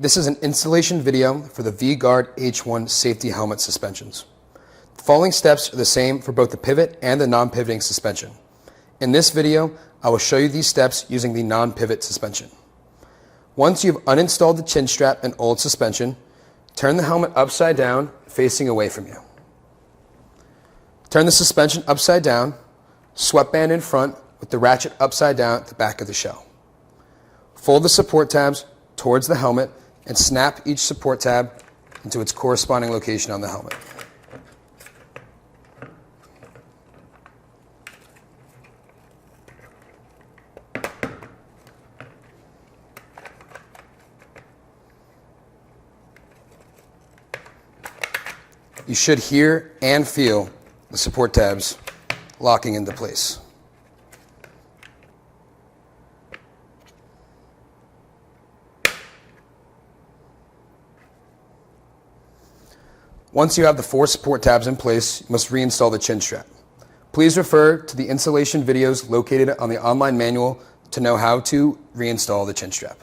This is an installation video for the V Gard H1 safety helmet suspensions. The following steps are the same for both the pivot and the non-pivoting suspension. In this video, I will show you these steps using the non-pivot suspension. Once you've uninstalled the chin strap and old suspension, turn the helmet upside down, facing away from you. Turn the suspension upside down, sweatband in front with the ratchet upside down at the back of the shell. Fold the support tabs towards the helmet and snap each support tab into its corresponding location on the helmet. You should hear and feel the support tabs locking into place. Once you have the 4 support tabs in place, you must reinstall the chin strap. Please refer to the installation videos located on the online manual to know how to reinstall the chin strap.